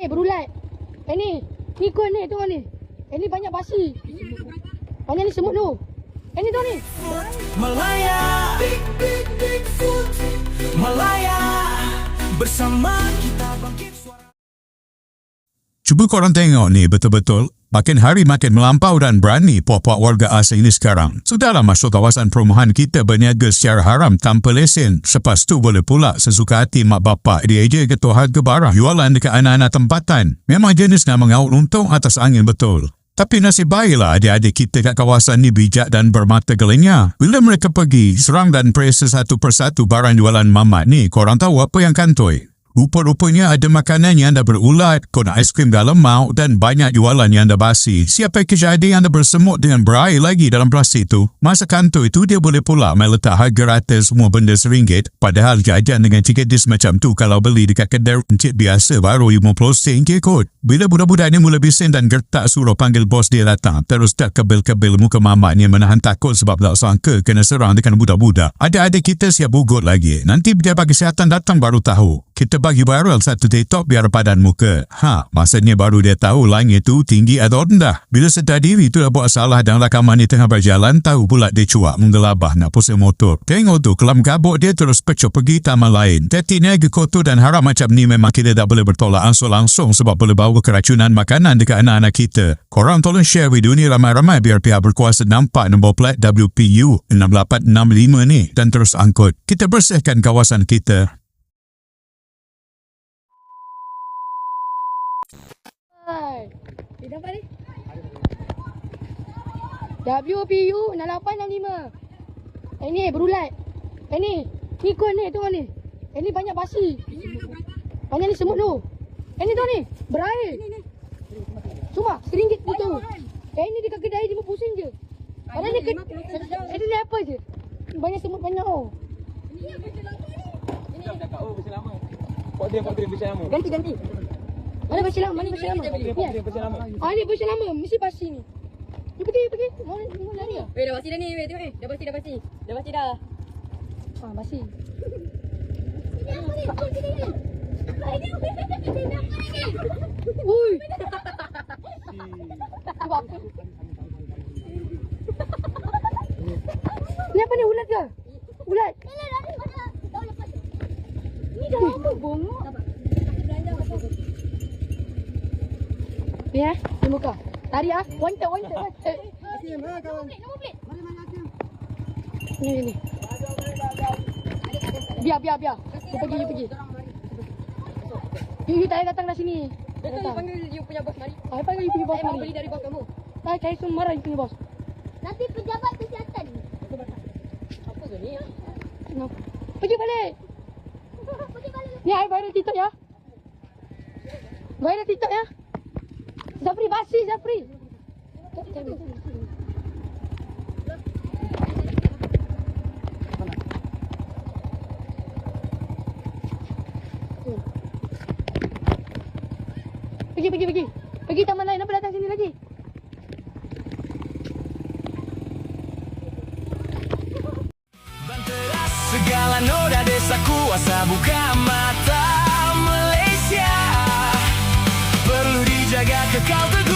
Ni berulat. Ni ikut ni tengok ni. Ni banyak basi. Banyak ni semut tu. Ni tu ni. Malaya, Malaya, bersama kita bangkit suara. Cuba korang tengok ni betul-betul. Makin hari makin melampau dan berani puak-puak warga asing ini sekarang. Sudahlah masuk kawasan perumahan kita berniaga secara haram tanpa lesen. Selepas tu boleh pula sesuka hati mak bapak dia je ketua harga barang jualan dekat anak-anak tempatan. Memang jenis nak mengaut untung atas angin betul. Tapi nasib baiklah adik-adik kita kat kawasan ni bijak dan bermata gelinya. Bila mereka pergi, serang dan periksa satu persatu barang jualan mamat ni, korang tahu apa yang kantoi? Rupa-rupanya ada makanan yang dah berulat, kona aiskrim dah lemau dan banyak jualan yang dah basi. Siap package ada yang dah bersemut dengan berair lagi dalam plastik tu. Masa kantor itu dia boleh pula main letak harga rata semua benda RM1. Padahal jajan dengan 3 dis macam tu kalau beli dekat kedai encik biasa baru RM50 je kot. Bila budak-budak ni mula bising dan gertak suruh panggil bos dia datang, terus tak kebil-kebil muka mamat ni menahan takut sebab tak sangka kena serang dengan budak-budak. Adik-adik kita siap bugut lagi. Nanti pejabat kesihatan datang baru tahu. Kita bagi viral satu TikTok biar padan muka. Maksudnya baru dia tahu langit tu tinggi atau rendah. Bila sedar diri tu dah buat salah dan rakaman ni tengah berjalan, tahu pula dia cuak menggelabah nak pusing motor. Tengok tu, kelam gabuk dia terus pecup pergi taman lain. Teti niaga kotor dan haram macam ni memang kita tak boleh bertolak ansur langsung sebab boleh bawa keracunan makanan dekat anak-anak kita. Korang tolong share video ni ramai-ramai biar pihak berkuasa nampak nombor plat WPU 6865 ni dan terus angkut. Kita bersihkan kawasan kita. Dapat ni? WPU 6865. Ni berulat. Ni ikut ni tengok ni. Ni banyak basi. Banyak ni semut tu. Ni tu ni berair. Cuma RM1 tu. Ni dekat kedai RM50 je. Padahal ni ni apa je? Banyak semut banyak oh. Ini yang bersih lama ni. Ini yang cakap bersih lama. Kok dia bersih lama? Ganti. Mana bersih lama? Ni. Ni bersih lama. Mesti basi ni. Ni pergi. Mau lari ah? Dah basi dah ni. Tengok Dah basi dah. Basi. Ui. Ni apa ni? Ulat ke? Ulat. Ni dah lama bongok. Ya, di muka. Tari ah, wanted. Nombor plate. Ni. Biar. You pergi. You tak datang dah sini. Betul you panggil you punya bos mari. Panggil you punya bos Mau mari. beli dari bos kamu. Saya semua marah you punya bos. Nanti pejabat kesihatan. Apa tu ni? No. Pergi balik. Ni air viral TikTok ya. Viral TikTok ya. Zafri basi. Pergi. Pergi taman lain. Apa datang sini lagi? Banteras segala noda desa kuasa buka mata Malaysia perlu dijaga kekal teguh.